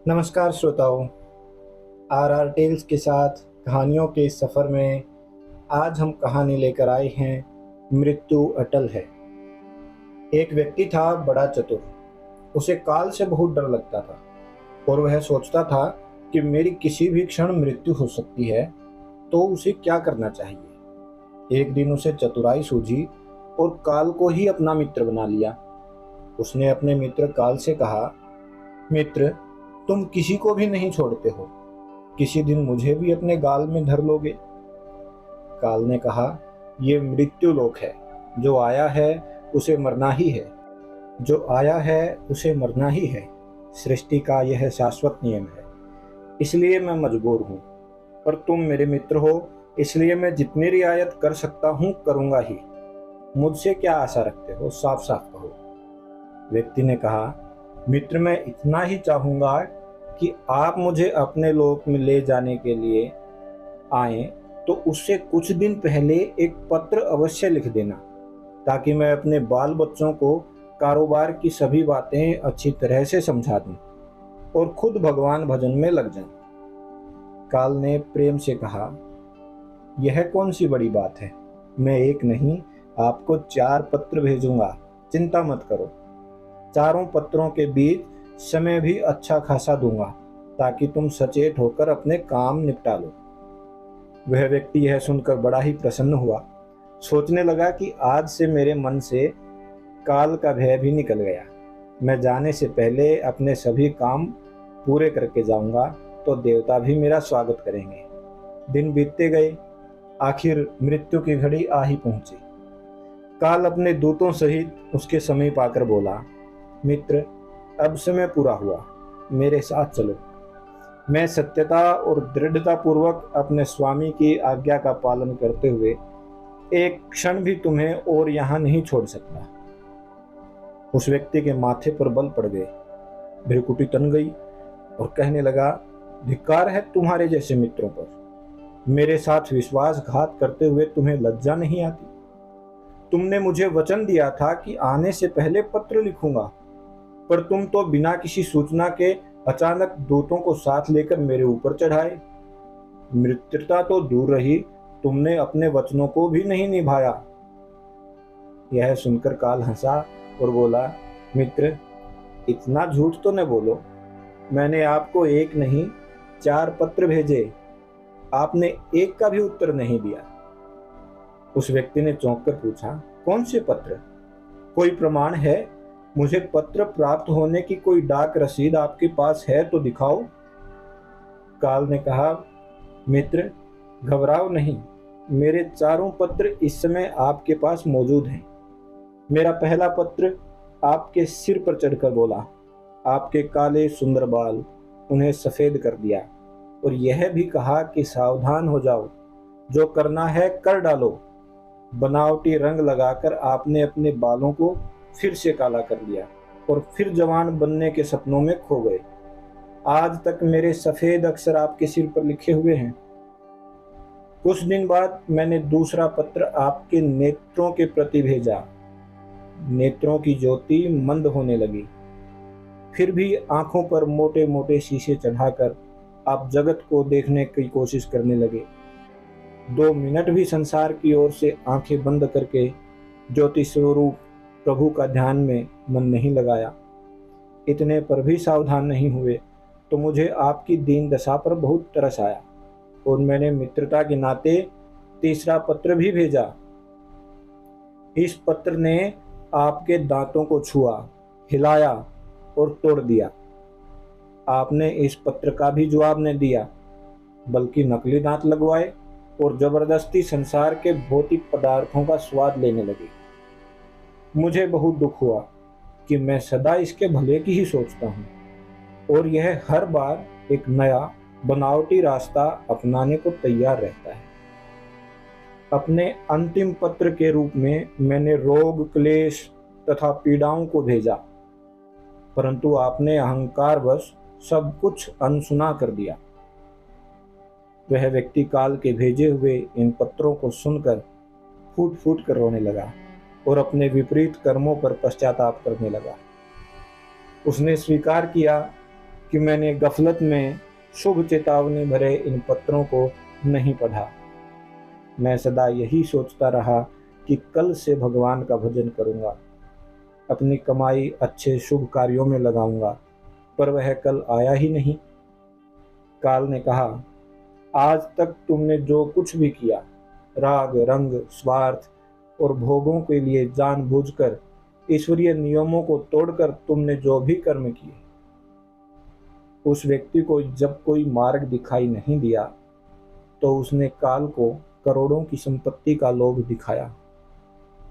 नमस्कार श्रोताओं। Are tales के साथ कहानियों के इस सफ़र में आज हम कहानी लेकर आए हैं मृत्यु अटल है। एक व्यक्ति था बड़ा चतुर। उसे काल से बहुत डर लगता था और वह सोचता था कि मेरी किसी भी क्षण मृत्यु हो सकती है, तो उसे क्या करना चाहिए। एक दिन उसे चतुराई सूझी और काल को ही अपना मित्र बना लिया। उसने अपने मित्र काल से कहा, मित्र, तुम किसी को भी नहीं छोड़ते हो, किसी दिन मुझे भी अपने गाल में धर लोगे। काल ने कहा, ये मृत्यु लोक है, जो आया है उसे मरना ही है। जो आया है उसे मरना ही है। सृष्टि का यह शाश्वत नियम है, इसलिए मैं मजबूर हूँ। पर तुम मेरे मित्र हो, इसलिए मैं जितनी रियायत कर सकता हूँ करूँगा ही। मुझसे क्या आशा रखते हो, साफ साफ कहो। व्यक्ति ने कहा, मित्र, मैं इतना ही चाहूँगा कि आप मुझे अपने लोक में ले जाने के लिए आए, तो उससे कुछ दिन पहले एक पत्र अवश्य लिख देना, ताकि मैं अपने बाल बच्चों को कारोबार की सभी बातें अच्छी तरह से समझा दूं और खुद भगवान भजन में लग जाऊं। काल ने प्रेम से कहा, यह कौन सी बड़ी बात है। मैं एक नहीं, आपको 4 पत्र भेजूंगा, चिंता मत करो। चारों पत्रों के बीच समय भी अच्छा खासा दूंगा, ताकि तुम सचेत होकर अपने काम निपटा लो। वह व्यक्ति यह सुनकर बड़ा ही प्रसन्न हुआ। सोचने लगा कि आज से मेरे मन से काल का भय भी निकल गया। मैं जाने से पहले अपने सभी काम पूरे करके जाऊंगा, तो देवता भी मेरा स्वागत करेंगे। दिन बीतते गए, आखिर मृत्यु की घड़ी आ ही पहुंची। काल अपने दूतों सहित उसके समीप आकर बोला, मित्र, अब समय पूरा हुआ, मेरे साथ चलो। मैं सत्यता और दृढ़ता पूर्वक अपने स्वामी की आज्ञा का पालन करते हुए एक क्षण भी तुम्हें और यहाँ नहीं छोड़ सकता। उस व्यक्ति के माथे पर बल पड़ गए, भ्रिकुटी तन गई और कहने लगा, धिक्कार है तुम्हारे जैसे मित्रों पर। मेरे साथ विश्वासघात करते हुए तुम्हें लज्जा नहीं आती। तुमने मुझे वचन दिया था कि आने से पहले पत्र लिखूंगा, पर तुम तो बिना किसी सूचना के अचानक दूतों को साथ लेकर मेरे ऊपर चढ़ाए। मित्रता तो दूर रही, तुमने अपने वचनों को भी नहीं निभाया। यह सुनकर काल हंसा और बोला, मित्र, इतना झूठ तो न बोलो। मैंने आपको एक नहीं 4 पत्र भेजे, आपने एक का भी उत्तर नहीं दिया। उस व्यक्ति ने चौंक कर पूछा, कौन से पत्र? कोई प्रमाण है? मुझे पत्र प्राप्त होने की कोई डाक रसीद आपके पास है तो दिखाओ। काल ने कहा, मित्र, घबराओ नहीं, मेरे चारों पत्र इस समय आपके पास मौजूद हैं। मेरा पहला पत्र आपके सिर पर चढ़कर बोला, आपके काले सुंदर बाल, उन्हें सफेद कर दिया, और यह भी कहा कि सावधान हो जाओ, जो करना है कर डालो। बनावटी रंग लगाकर आपने अपने बालों को फिर से काला कर लिया और फिर जवान बनने के सपनों में खो गए। आज तक मेरे सफेद अक्षर आपके सिर पर लिखे हुए हैं। कुछ दिन बाद मैंने दूसरा पत्र आपके नेत्रों के प्रति भेजा। नेत्रों की ज्योति मंद होने लगी, फिर भी आंखों पर मोटे मोटे शीशे चढ़ाकर आप जगत को देखने की कोशिश करने लगे। 2 मिनट भी संसार की ओर से आंखें बंद करके ज्योति स्वरूप प्रभु का ध्यान में मन नहीं लगाया। इतने पर भी सावधान नहीं हुए तो मुझे आपकी दीन दशा पर बहुत तरस आया और मैंने मित्रता के नाते तीसरा पत्र भी भेजा। इस पत्र ने आपके दांतों को छुआ, हिलाया और तोड़ दिया। आपने इस पत्र का भी जवाब न दिया, बल्कि नकली दांत लगवाए और जबरदस्ती संसार के भौतिक पदार्थों का स्वाद लेने लगे। मुझे बहुत दुख हुआ कि मैं सदा इसके भले की ही सोचता हूँ, और यह हर बार एक नया बनावटी रास्ता अपनाने को तैयार रहता है। अपने अंतिम पत्र के रूप में मैंने रोग, क्लेश तथा पीड़ाओं को भेजा, परंतु आपने अहंकारवश सब कुछ अनसुना कर दिया। वह व्यक्ति काल के भेजे हुए इन पत्रों को सुनकर फूट फूट कर रोने लगा और अपने विपरीत कर्मों पर पश्चाताप करने लगा। उसने स्वीकार किया कि मैंने गफलत में शुभ चेतावनी भरे इन पत्रों को नहीं पढ़ा। मैं सदा यही सोचता रहा कि कल से भगवान का भजन करूंगा, अपनी कमाई अच्छे शुभ कार्यों में लगाऊंगा, पर वह कल आया ही नहीं। काल ने कहा, आज तक तुमने जो कुछ भी किया, राग रंग स्वार्थ और भोगों के लिए जानबूझकर ईश्वरीय नियमों को तोड़कर तुमने जो भी कर्म किए, उस व्यक्ति को जब कोई मार्ग दिखाई नहीं दिया तो उसने काल को करोड़ों की संपत्ति का लोभ दिखाया।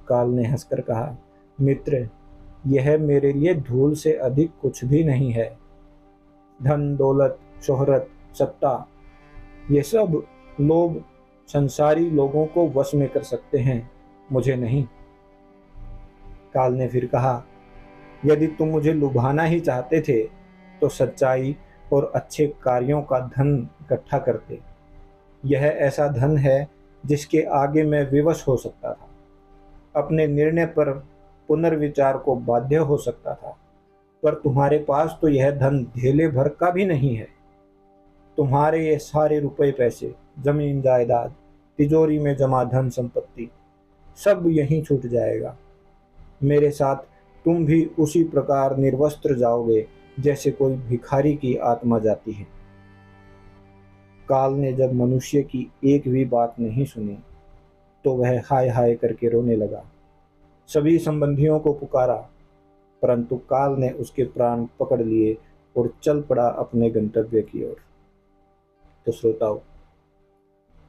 काल ने हंसकर कहा, मित्र, यह मेरे लिए धूल से अधिक कुछ भी नहीं है। धन दौलत शोहरत सत्ता, ये सब लोभ संसारी लोगों को वश में कर सकते हैं, मुझे नहीं। काल ने फिर कहा, यदि तुम मुझे लुभाना ही चाहते थे तो सच्चाई और अच्छे कार्यों का धन इकट्ठा करते। यह ऐसा धन है जिसके आगे मैं विवश हो सकता था, अपने निर्णय पर पुनर्विचार को बाध्य हो सकता था, पर तुम्हारे पास तो यह धन धेले भर का भी नहीं है। तुम्हारे ये सारे रुपए पैसे, जमीन जायदाद, तिजोरी में जमा धन संपत्ति, सब यहीं छूट जाएगा। मेरे साथ तुम भी उसी प्रकार निर्वस्त्र जाओगे जैसे कोई भिखारी की आत्मा जाती है। काल ने जब मनुष्य की एक भी बात नहीं सुनी तो वह हाय हाय करके रोने लगा। सभी संबंधियों को पुकारा, परंतु काल ने उसके प्राण पकड़ लिए और चल पड़ा अपने गंतव्य की ओर। तो श्रोताओ,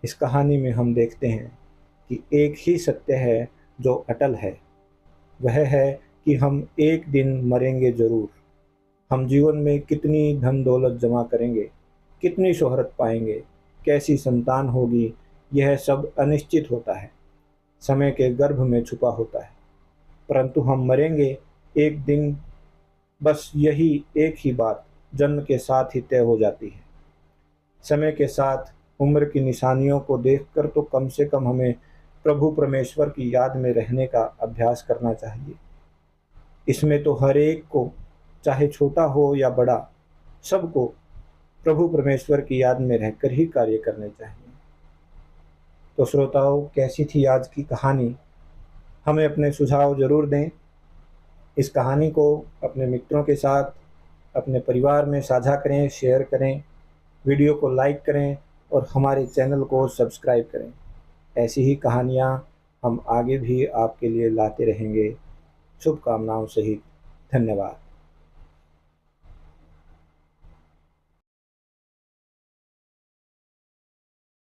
इस कहानी में हम देखते हैं कि एक ही सत्य है जो अटल है। वह है कि हम एक दिन मरेंगे जरूर। हम जीवन में कितनी धन दौलत जमा करेंगे, कितनी शोहरत पाएंगे, कैसी संतान होगी, यह सब अनिश्चित होता है, समय के गर्भ में छुपा होता है। परंतु हम मरेंगे एक दिन, बस यही एक ही बात जन्म के साथ ही तय हो जाती है। समय के साथ उम्र की निशानियों को देखकर तो कम से कम हमें प्रभु परमेश्वर की याद में रहने का अभ्यास करना चाहिए। इसमें तो हर एक को, चाहे छोटा हो या बड़ा, सबको प्रभु परमेश्वर की याद में रहकर ही कार्य करने चाहिए। तो श्रोताओं, कैसी थी आज की कहानी? हमें अपने सुझाव जरूर दें। इस कहानी को अपने मित्रों के साथ, अपने परिवार में साझा करें, शेयर करें, वीडियो को लाइक करें और हमारे चैनल को सब्सक्राइब करें। ऐसी ही कहानियाँ हम आगे भी आपके लिए लाते रहेंगे। शुभकामनाओं सहित धन्यवाद।